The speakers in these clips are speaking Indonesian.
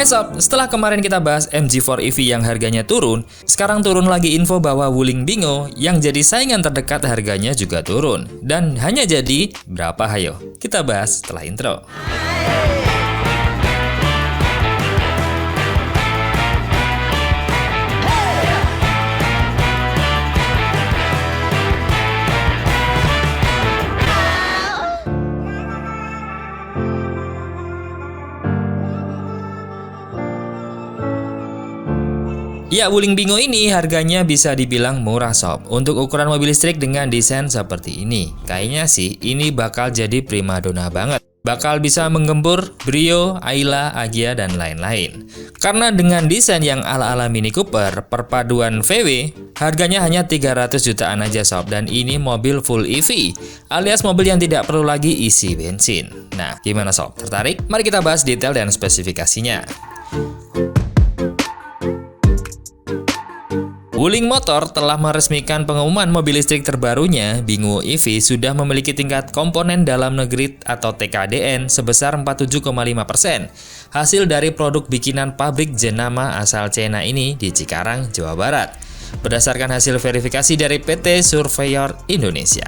Hai sob, setelah kemarin kita bahas MG4 EV yang harganya turun, sekarang turun lagi info bahwa Wuling Bingo yang jadi saingan terdekat harganya juga turun. Dan hanya jadi berapa hayo? Kita bahas setelah intro. Ya, Wuling Bingo ini harganya bisa dibilang murah sob. Untuk ukuran mobil listrik dengan desain seperti ini, kayaknya sih ini bakal jadi primadona banget. Bakal bisa menggembur Brio, Ayla, Agya, dan lain-lain. Karena dengan desain yang ala-ala Mini Cooper, perpaduan VW, harganya hanya 300 jutaan aja sob. Dan ini mobil full EV, alias mobil yang tidak perlu lagi isi bensin. Nah, gimana sob? Tertarik? Mari kita bahas detail dan spesifikasinya. Wuling Motor telah meresmikan pengumuman mobil listrik terbarunya. Bingo EV sudah memiliki tingkat komponen dalam negeri atau TKDN sebesar 47,5%. Hasil dari produk bikinan pabrik jenama asal China ini di Cikarang, Jawa Barat. Berdasarkan hasil verifikasi dari PT Surveyor Indonesia.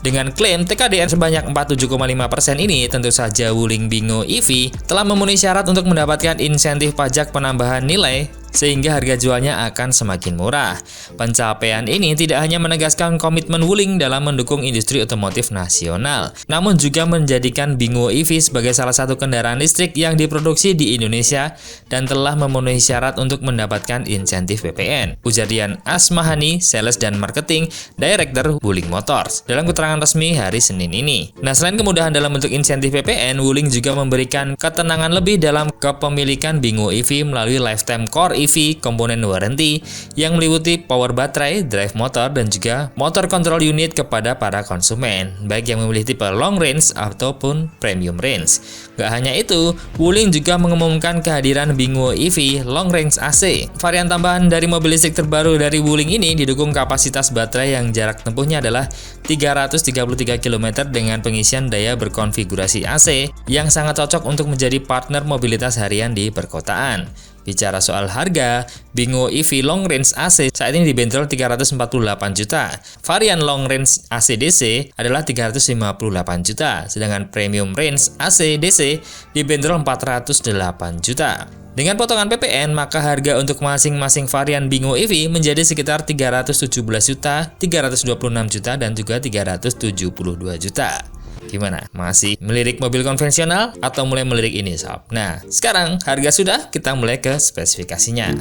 Dengan klaim TKDN sebanyak 47,5% ini, tentu saja Wuling Bingo EV telah memenuhi syarat untuk mendapatkan insentif pajak penambahan nilai sehingga harga jualnya akan semakin murah. Pencapaian ini tidak hanya menegaskan komitmen Wuling dalam mendukung industri otomotif nasional, namun juga menjadikan Bingo EV sebagai salah satu kendaraan listrik yang diproduksi di Indonesia dan telah memenuhi syarat untuk mendapatkan insentif PPN. Ujar Dian Asmahani, Sales dan Marketing Director Wuling Motors, dalam keterangan resmi hari Senin ini. Nah, selain kemudahan dalam bentuk insentif PPN, Wuling juga memberikan ketenangan lebih dalam kepemilikan Bingo EV melalui Lifetime Core EV komponen warranty yang meliputi power baterai, drive motor, dan juga motor control unit kepada para konsumen, baik yang memilih tipe long range ataupun premium range. Gak hanya itu, Wuling juga mengumumkan kehadiran Bingo EV Long Range AC. Varian tambahan dari mobil listrik terbaru dari Wuling ini didukung kapasitas baterai yang jarak tempuhnya adalah 333 km dengan pengisian daya berkonfigurasi AC yang sangat cocok untuk menjadi partner mobilitas harian di perkotaan. Bicara soal harga, Bingo EV Long Range AC saat ini dibanderol 348 juta. Varian Long Range AC DC adalah 358 juta, sedangkan Premium Range AC DC dibanderol 408 juta. Dengan potongan PPN, maka harga untuk masing-masing varian Bingo EV menjadi sekitar 317 juta, 326 juta, dan juga 372 juta. Gimana? Masih melirik mobil konvensional atau mulai melirik ini sob? Nah, sekarang harga sudah, kita mulai ke spesifikasinya.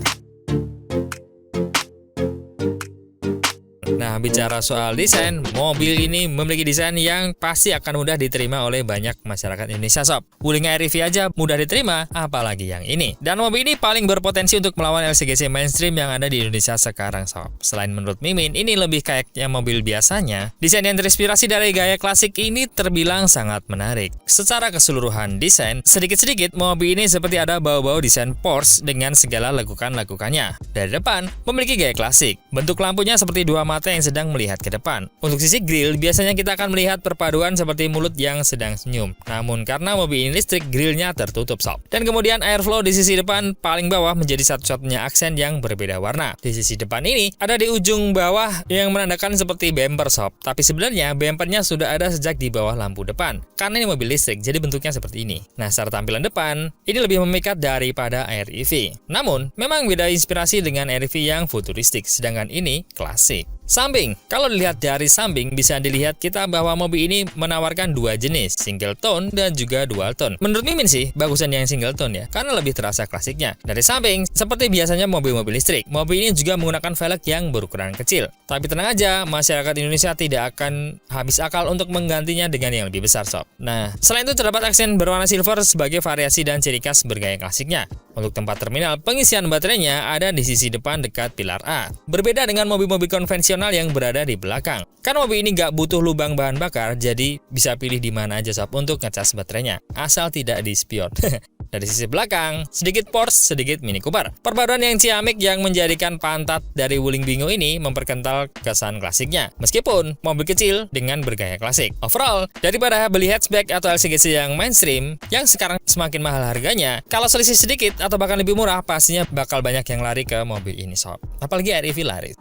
Nah, bicara soal desain, mobil ini memiliki desain yang pasti akan mudah diterima oleh banyak masyarakat Indonesia sob. Wuling Air-EV aja mudah diterima, apalagi yang ini. Dan mobil ini paling berpotensi untuk melawan LCGC mainstream yang ada di Indonesia sekarang sob. Selain menurut Mimin, ini lebih kayaknya mobil biasanya. Desain yang terinspirasi dari gaya klasik ini terbilang sangat menarik. Secara keseluruhan desain, sedikit-sedikit mobil ini seperti ada bau-bau desain Porsche dengan segala lekukan-lekukannya. Dari depan, memiliki gaya klasik. Bentuk lampunya seperti dua mata yang sedang melihat ke depan. Untuk sisi grill, biasanya kita akan melihat perpaduan seperti mulut yang sedang senyum. Namun karena mobil ini listrik, grillnya tertutup sob. Dan kemudian airflow di sisi depan paling bawah menjadi satu-satunya aksen yang berbeda warna. Di sisi depan ini ada di ujung bawah yang menandakan seperti bumper sob. Tapi sebenarnya bumpernya sudah ada sejak di bawah lampu depan. Karena ini mobil listrik, jadi bentuknya seperti ini. Nah, secara tampilan depan, ini lebih memikat daripada Air-EV. Namun, memang beda inspirasi dengan Air-EV yang futuristik, sedangkan ini klasik. Samping, kalau dilihat dari samping bisa dilihat kita bahwa mobil ini menawarkan dua jenis, single tone dan juga dual tone. Menurut Mimin sih, bagusan yang single tone ya, karena lebih terasa klasiknya. Dari samping, seperti biasanya mobil-mobil listrik, mobil ini juga menggunakan velg yang berukuran kecil. Tapi tenang aja, masyarakat Indonesia tidak akan habis akal untuk menggantinya dengan yang lebih besar sob. Nah, selain itu terdapat aksen berwarna silver sebagai variasi dan ciri khas bergaya klasiknya. Untuk tempat terminal pengisian baterainya ada di sisi depan dekat pilar A. Berbeda dengan mobil-mobil konvensional yang berada di belakang. Karena mobil ini nggak butuh lubang bahan bakar, jadi bisa pilih di mana aja sob untuk ngecas baterainya, asal tidak di spion. Dari sisi belakang, sedikit Porsche, sedikit Mini Cooper. Perpaduan yang ciamik yang menjadikan pantat dari Wuling Bingo ini memperkental kesan klasiknya, meskipun mobil kecil dengan bergaya klasik. Overall, daripada beli hatchback atau LCGC yang mainstream, yang sekarang semakin mahal harganya, kalau selisih sedikit atau bahkan lebih murah, pastinya bakal banyak yang lari ke mobil ini sob. Apalagi REV laris.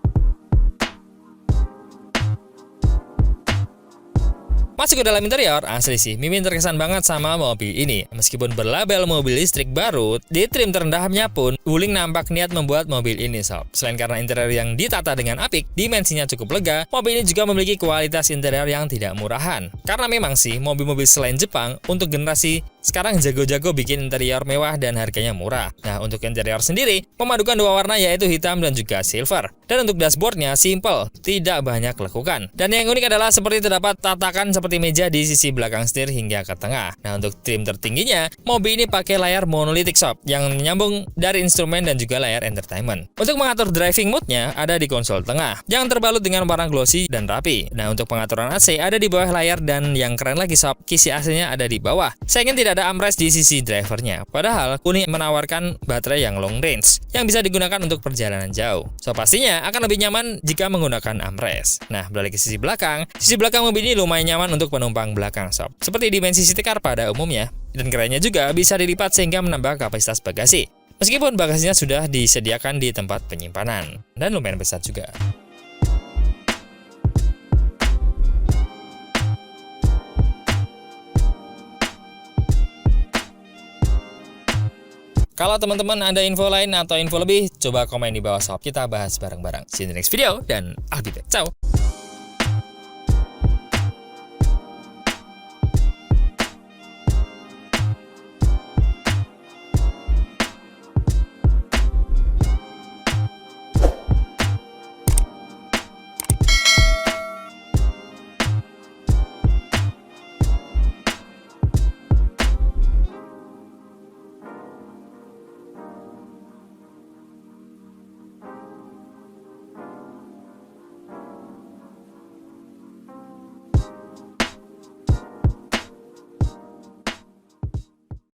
Masuk ke dalam interior, asli sih, Mimin terkesan banget sama mobil ini. Meskipun berlabel mobil listrik baru, di trim terendahnya pun, Wuling nampak niat membuat mobil ini sob. Selain karena interior yang ditata dengan apik, dimensinya cukup lega, mobil ini juga memiliki kualitas interior yang tidak murahan. Karena memang sih, mobil-mobil selain Jepang, untuk generasi sekarang jago-jago bikin interior mewah dan harganya murah. Nah, untuk interior sendiri, memadukan dua warna yaitu hitam dan juga silver. Dan untuk dashboardnya simple, tidak banyak lekukan. Dan yang unik adalah seperti terdapat tatakan seperti meja di sisi belakang setir hingga ke tengah. Nah, untuk trim tertingginya, mobil ini pakai layar monolitik sob yang menyambung dari instrumen dan juga layar entertainment. Untuk mengatur driving mode-nya ada di konsol tengah, yang terbalut dengan warna glossy dan rapi. Nah, untuk pengaturan AC ada di bawah layar dan yang keren lagi sob, kisi AC-nya ada di bawah. Sayangnya tidak ada armrest di sisi drivernya. Padahal Uni menawarkan baterai yang long range yang bisa digunakan untuk perjalanan jauh. So pastinya akan lebih nyaman jika menggunakan armrest. Nah, beralih ke sisi belakang mobil ini lumayan nyaman untuk penumpang belakang sob. Seperti dimensi city car pada umumnya. Dan kerennya juga bisa dilipat sehingga menambah kapasitas bagasi. Meskipun bagasinya sudah disediakan di tempat penyimpanan dan lumayan besar juga. Kalau teman-teman ada info lain atau info lebih, coba komen di bawah sob. Kita bahas bareng-bareng. See you in the next video dan I'll be back. Ciao!